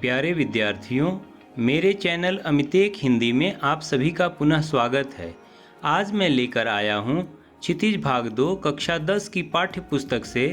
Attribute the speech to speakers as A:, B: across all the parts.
A: प्यारे विद्यार्थियों, मेरे चैनल अमितेक हिंदी में आप सभी का पुनः स्वागत है। आज मैं लेकर आया हूँ क्षितिज भाग 2 कक्षा 10 की पाठ्य पुस्तक से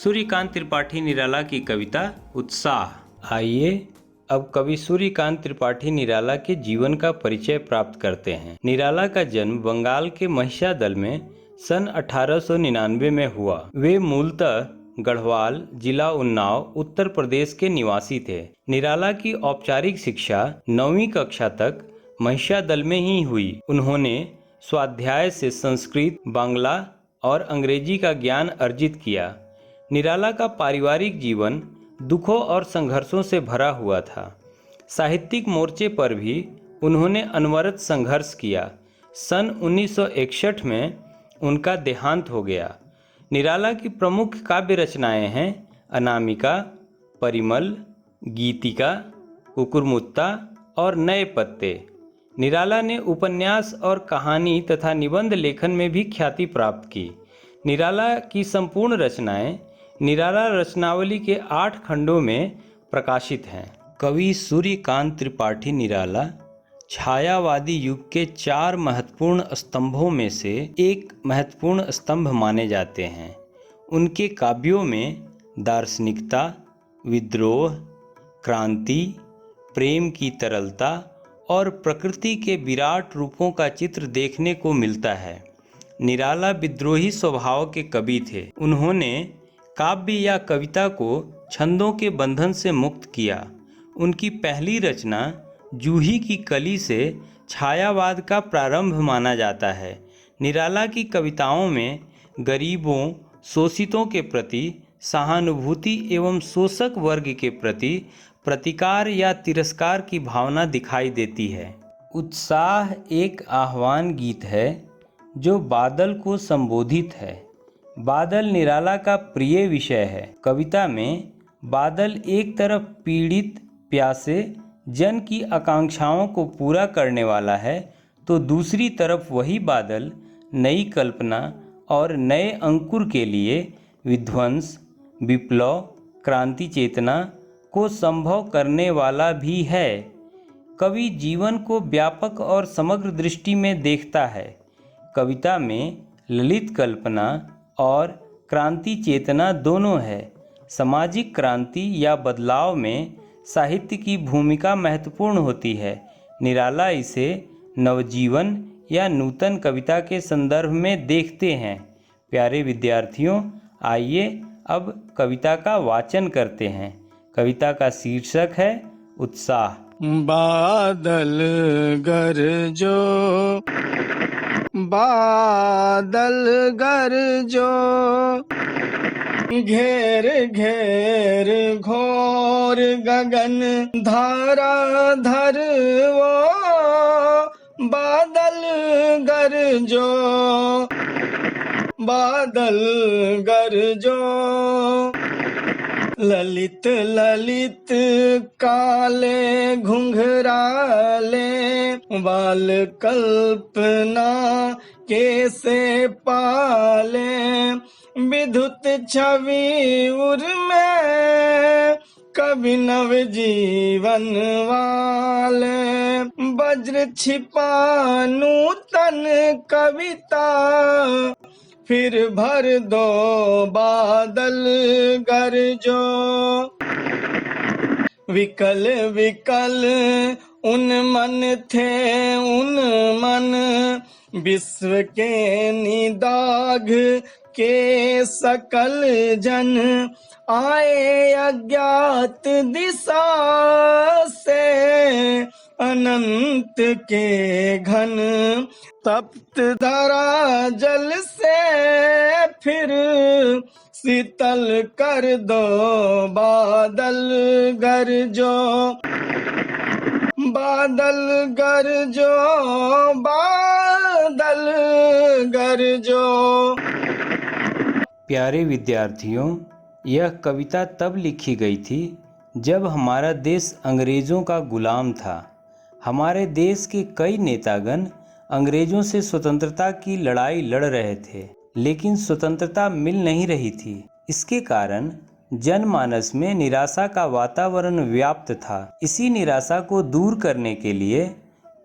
A: सूर्यकांत त्रिपाठी निराला की कविता उत्साह। आइए अब कवि सूर्यकांत त्रिपाठी निराला के जीवन का परिचय प्राप्त करते हैं। निराला का जन्म बंगाल के महिषादल में सन 1899 में हुआ। वे मूलतः गढ़वाल, जिला उन्नाव, उत्तर प्रदेश के निवासी थे। निराला की औपचारिक शिक्षा 9वीं कक्षा तक महिषादल में ही हुई। उन्होंने स्वाध्याय से संस्कृत, बांग्ला और अंग्रेजी का ज्ञान अर्जित किया। निराला का पारिवारिक जीवन दुखों और संघर्षों से भरा हुआ था। साहित्यिक मोर्चे पर भी उन्होंने अनवरत संघर्ष किया। सन 1961 में उनका देहांत हो गया। निराला की प्रमुख काव्य रचनाएं हैं अनामिका, परिमल, गीतिका, कुकुरमुत्ता और नए पत्ते। निराला ने उपन्यास और कहानी तथा निबंध लेखन में भी ख्याति प्राप्त की। निराला की संपूर्ण रचनाएं निराला रचनावली के 8 खंडों में प्रकाशित हैं। कवि सूर्यकांत त्रिपाठी निराला छायावादी युग के 4 महत्वपूर्ण स्तंभों में से एक महत्वपूर्ण स्तंभ माने जाते हैं। उनके काव्यों में दार्शनिकता, विद्रोह, क्रांति, प्रेम की तरलता और प्रकृति के विराट रूपों का चित्र देखने को मिलता है। निराला विद्रोही स्वभाव के कवि थे। उन्होंने काव्य या कविता को छंदों के बंधन से मुक्त किया। उनकी पहली रचना जूही की कली से छायावाद का प्रारंभ माना जाता है। निराला की कविताओं में गरीबों, शोषितों के प्रति सहानुभूति एवं शोषक वर्ग के प्रति प्रतिकार या तिरस्कार की भावना दिखाई देती है। उत्साह एक आह्वान गीत है जो बादल को संबोधित है। बादल निराला का प्रिय विषय है। कविता में बादल एक तरफ पीड़ित प्यासे जन की आकांक्षाओं को पूरा करने वाला है, तो दूसरी तरफ वही बादल नई कल्पना और नए अंकुर के लिए विध्वंस, विप्लव, क्रांति चेतना को संभव करने वाला भी है। कवि जीवन को व्यापक और समग्र दृष्टि में देखता है। कविता में ललित कल्पना और क्रांति चेतना दोनों है। सामाजिक क्रांति या बदलाव में साहित्य की भूमिका महत्वपूर्ण होती है। निराला इसे नवजीवन या नूतन कविता के संदर्भ में देखते हैं। प्यारे विद्यार्थियों, आइए अब कविता का वाचन करते हैं। कविता का शीर्षक है उत्साह।
B: बादल गरजो, बादल गरजो, घेर घेर घोर गगन धारा धर वो, बादल गरजो, बादल गरजो। ललित ललित काले घुंघराले बाल कल्पना कैसे पाले, विद्युत छवि उर्मे कवि नव जीवन वाले, वज्र छिपा नूतन कविता, फिर भर दो बादल गरजो। विकल विकल उन मन थे उन मन, विश्व के निदाघ के सकल जन, आए अज्ञात दिशा से अनंत के घन, तप्त धरा जल से फिर शीतल कर दो बादल गरजो, बादल गरजो, बादल गरजो।
A: प्यारे विद्यार्थियों, यह कविता तब लिखी गई थी जब हमारा देश अंग्रेज़ों का गुलाम था। हमारे देश के कई नेतागण अंग्रेज़ों से स्वतंत्रता की लड़ाई लड़ रहे थे, लेकिन स्वतंत्रता मिल नहीं रही थी। इसके कारण जनमानस में निराशा का वातावरण व्याप्त था। इसी निराशा को दूर करने के लिए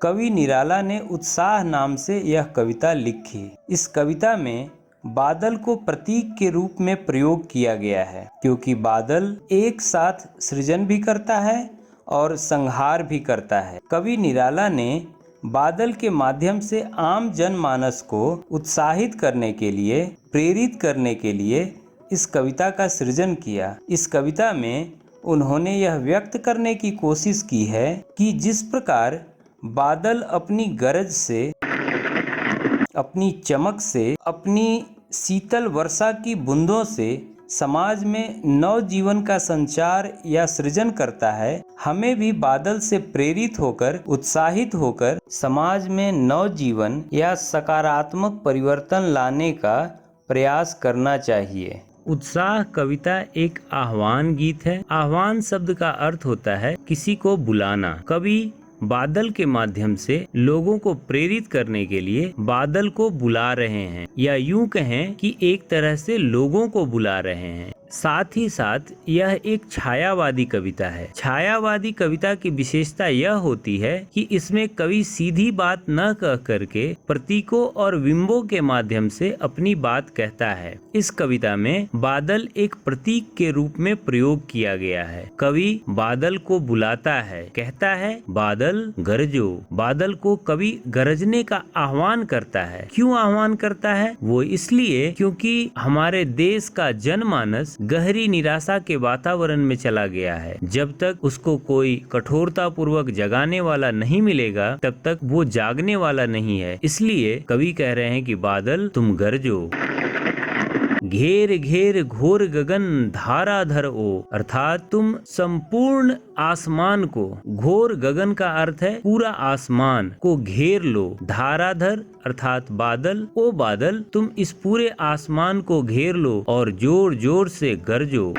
A: कवि निराला ने उत्साह नाम से यह कविता लिखी। इस कविता में बादल को प्रतीक के रूप में प्रयोग किया गया है, क्योंकि बादल एक साथ सृजन भी करता है और संहार भी करता है। कवि निराला ने बादल के माध्यम से आम जनमानस को उत्साहित करने के लिए, प्रेरित करने के लिए इस कविता का सृजन किया। इस कविता में उन्होंने यह व्यक्त करने की कोशिश की है कि जिस प्रकार बादल अपनी गरज से, अपनी चमक से, अपनी शीतल वर्षा की बूंदों से समाज में नव जीवन का संचार या सृजन करता है, हमें भी बादल से प्रेरित होकर, उत्साहित होकर समाज में नव जीवन या सकारात्मक परिवर्तन लाने का प्रयास करना चाहिए। उत्साह कविता एक आह्वान गीत है। आह्वान शब्द का अर्थ होता है किसी को बुलाना। कवि बादल के माध्यम से लोगों को प्रेरित करने के लिए बादल को बुला रहे हैं, या यूं कहें कि एक तरह से लोगों को बुला रहे हैं। साथ ही साथ यह एक छायावादी कविता है। छायावादी कविता की विशेषता यह होती है कि इसमें कवि सीधी बात न कह करके प्रतीकों और बिंबों के माध्यम से अपनी बात कहता है। इस कविता में बादल एक प्रतीक के रूप में प्रयोग किया गया है। कवि बादल को बुलाता है, कहता है बादल गरजो। बादल को कवि गरजने का आह्वान करता है। क्यों आह्वान करता है? वो इसलिए क्योंकि हमारे देश का जनमानस गहरी निराशा के वातावरण में चला गया है। जब तक उसको कोई कठोरता पूर्वक जगाने वाला नहीं मिलेगा, तब तक वो जागने वाला नहीं है। इसलिए कवि कह रहे हैं कि बादल तुम गरजो। घेर घेर घोर गगन धाराधर ओ, अर्थात तुम संपूर्ण आसमान को, घोर गगन का अर्थ है पूरा आसमान को घेर लो। धाराधर अर्थात बादल, ओ बादल तुम इस पूरे आसमान को घेर लो और जोर जोर से गरजो।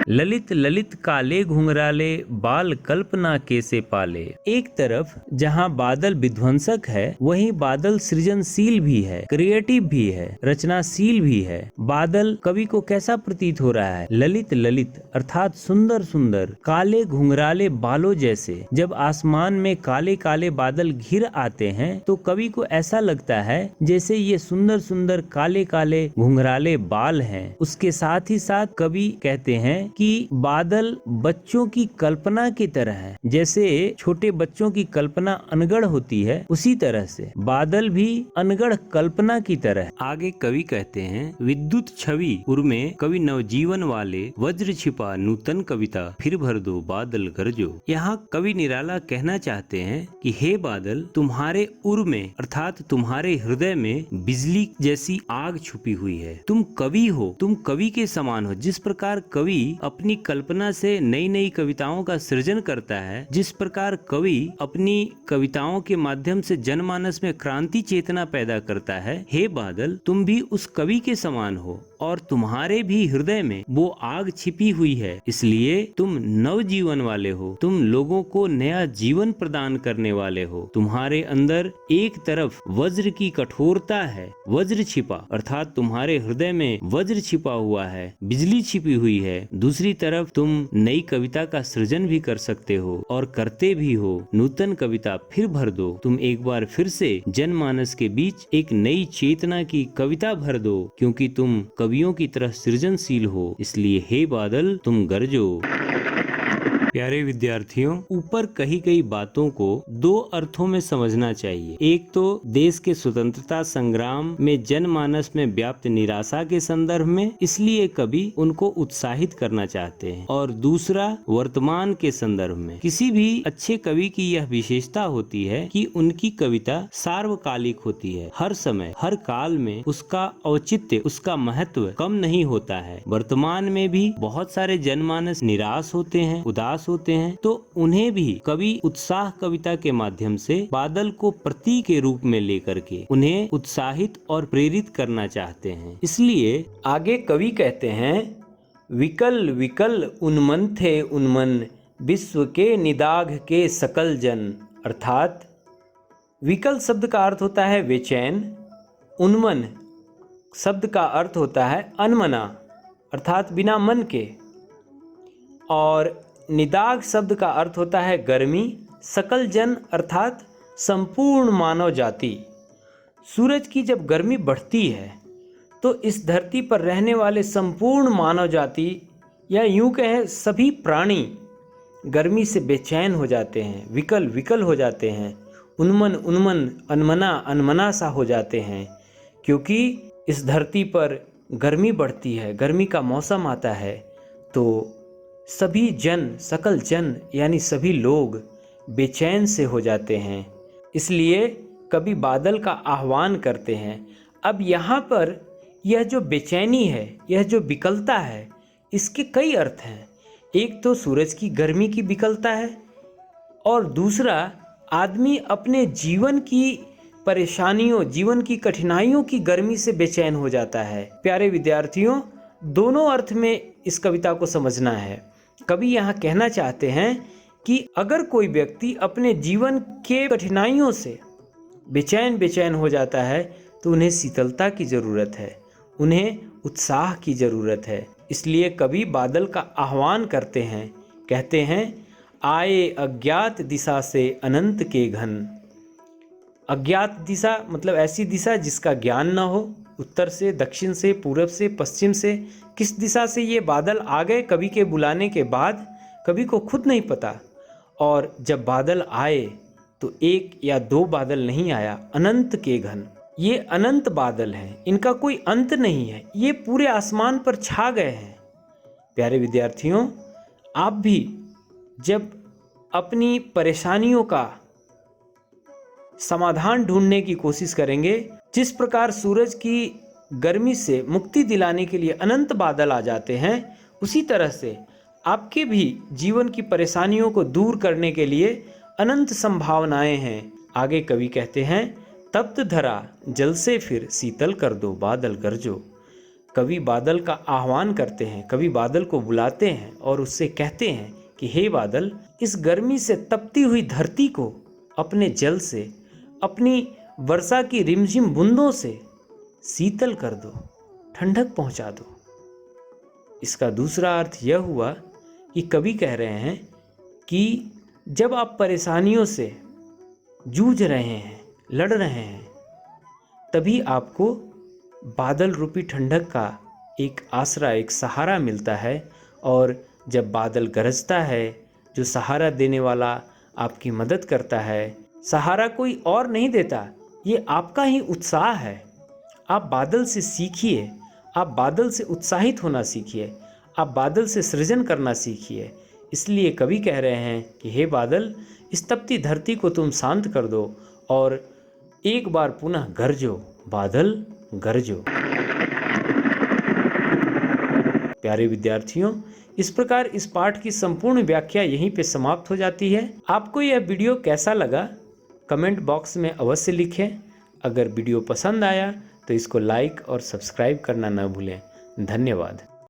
A: ललित ललित काले घुंघराले बाल कल्पना कैसे पाले। एक तरफ जहाँ बादल विध्वंसक है, वहीं बादल सृजनशील भी है, क्रिएटिव भी है, रचनाशील भी है। बादल कवि को कैसा प्रतीत हो रहा है? ललित ललित अर्थात सुंदर सुंदर, काले घुंघराले बालों जैसे। जब आसमान में काले काले बादल घिर आते हैं तो कवि को ऐसा लगता है जैसे ये सुंदर सुंदर काले काले घुंघराले बाल हैं। उसके साथ ही साथ कवि कहते हैं कि बादल बच्चों की कल्पना की तरह है। जैसे छोटे बच्चों की कल्पना अनगढ़ होती है, उसी तरह से बादल भी अनगढ़ कल्पना की तरह। आगे कवि कहते हैं विद्युत छवि उर्मे कवि नवजीवन वाले, वज्र छिपा नूतन कविता फिर भर दो बादल गरजो। यहाँ कवि निराला कहना चाहते हैं कि हे बादल, तुम्हारे उर में अर्थात तुम्हारे हृदय में बिजली जैसी आग छुपी हुई है। तुम कवि हो, तुम कवि के समान हो। जिस प्रकार कवि अपनी कल्पना से नई नई कविताओं का सृजन करता है, जिस प्रकार कवि अपनी कविताओं के माध्यम से जनमानस में क्रांति चेतना पैदा करता है, हे बादल तुम भी उस कवि के समान हो और तुम्हारे भी हृदय में वो आग छिपी हुई है। इसलिए तुम नव जीवन वाले हो, तुम लोगों को नया जीवन प्रदान करने वाले हो। तुम्हारे अंदर एक तरफ वज्र की कठोरता है, वज्र छिपा अर्थात तुम्हारे हृदय में वज्र छिपा हुआ है, बिजली छिपी हुई है। दूसरी तरफ तुम नई कविता का सृजन भी कर सकते हो और करते भी हो। नूतन कविता फिर भर दो, तुम एक बार फिर से जनमानस के बीच एक नई चेतना की कविता भर दो, क्योंकि तुम कवियों की तरह सृजनशील हो। इसलिए हे बादल तुम गरजो। प्यारे विद्यार्थियों, ऊपर कही गई बातों को दो अर्थों में समझना चाहिए। एक तो देश के स्वतंत्रता संग्राम में जनमानस में व्याप्त निराशा के संदर्भ में, इसलिए कवि उनको उत्साहित करना चाहते हैं, और दूसरा वर्तमान के संदर्भ में। किसी भी अच्छे कवि की यह विशेषता होती है कि उनकी कविता सार्वकालिक होती है। हर समय हर काल में उसका औचित्य, उसका महत्व कम नहीं होता है। वर्तमान में भी बहुत सारे जनमानस निराश होते हैं, उदास होते हैं, तो उन्हें भी कवि उत्साह कविता के माध्यम से बादल को प्रतीक के रूप में लेकर के उन्हें उत्साहित और प्रेरित करना चाहते हैं। इसलिए आगे कवि कहते हैं विकल विकल उन्मन थे उन्मन, विश्व के निदाघ के सकल जन। अर्थात विकल शब्द का अर्थ होता है बेचैन, उन्मन शब्द का अर्थ होता है अनमना, अर्थात बिना मन के। और निदाघ शब्द का अर्थ होता है गर्मी। सकल जन अर्थात संपूर्ण मानव जाति। सूरज की जब गर्मी बढ़ती है तो इस धरती पर रहने वाले संपूर्ण मानव जाति या यूं कहें सभी प्राणी गर्मी से बेचैन हो जाते हैं, विकल विकल हो जाते हैं, उन्मन उन्मन अनमना अनमना सा हो जाते हैं, क्योंकि इस धरती पर गर्मी बढ़ती है, गर्मी का मौसम आता है तो सभी जन, सकल जन यानी सभी लोग बेचैन से हो जाते हैं। इसलिए कभी बादल का आह्वान करते हैं। अब यहाँ पर यह जो बेचैनी है, यह जो विकलता है, इसके कई अर्थ हैं। एक तो सूरज की गर्मी की विकलता है और दूसरा आदमी अपने जीवन की परेशानियों, जीवन की कठिनाइयों की गर्मी से बेचैन हो जाता है। प्यारे विद्यार्थियों, दोनों अर्थ में इस कविता को समझना है। कवि यहाँ कहना चाहते हैं कि अगर कोई व्यक्ति अपने जीवन के कठिनाइयों से बेचैन बेचैन हो जाता है तो उन्हें शीतलता की ज़रूरत है, उन्हें उत्साह की ज़रूरत है। इसलिए कवि बादल का आह्वान करते हैं, कहते हैं आए अज्ञात दिशा से अनंत के घन। अज्ञात दिशा मतलब ऐसी दिशा जिसका ज्ञान न हो। उत्तर से, दक्षिण से, पूरब से, पश्चिम से, किस दिशा से ये बादल आ गए कवि के बुलाने के बाद कवि को खुद नहीं पता। और जब बादल आए तो एक या दो बादल नहीं आया, अनंत के घन। ये अनंत बादल हैं, इनका कोई अंत नहीं है, ये पूरे आसमान पर छा गए हैं। प्यारे विद्यार्थियों, आप भी जब अपनी परेशानियों का समाधान ढूंढने की कोशिश करेंगे, जिस प्रकार सूरज की गर्मी से मुक्ति दिलाने के लिए अनंत बादल आ जाते हैं, उसी तरह से आपके भी जीवन की परेशानियों को दूर करने के लिए अनंत संभावनाएं हैं। आगे कवि कहते हैं तप्त धरा जल से फिर शीतल कर दो बादल गरजो। कवि बादल का आह्वान करते हैं, कवि बादल को बुलाते हैं और उससे कहते हैं कि हे बादल, इस गर्मी से तपती हुई धरती को अपने जल से, अपनी वर्षा की रिमझिम बूंदों से शीतल कर दो, ठंडक पहुंचा दो। इसका दूसरा अर्थ यह हुआ कि कवि कह रहे हैं कि जब आप परेशानियों से जूझ रहे हैं, लड़ रहे हैं, तभी आपको बादल रूपी ठंडक का एक आसरा, एक सहारा मिलता है। और जब बादल गरजता है, जो सहारा देने वाला आपकी मदद करता है, सहारा कोई और नहीं देता, ये आपका ही उत्साह है। आप बादल से सीखिए, आप बादल से उत्साहित होना सीखिए, आप बादल से सृजन करना सीखिए। इसलिए कवि कह रहे हैं कि हे बादल, इस तपती धरती को तुम शांत कर दो और एक बार पुनः गरजो, बादल गरजो। प्यारे विद्यार्थियों, इस प्रकार इस पाठ की संपूर्ण व्याख्या यहीं पे समाप्त हो जाती है। आपको यह वीडियो कैसा लगा कमेंट बॉक्स में अवश्य लिखें। अगर वीडियो पसंद आया तो इसको लाइक और सब्सक्राइब करना न भूलें। धन्यवाद।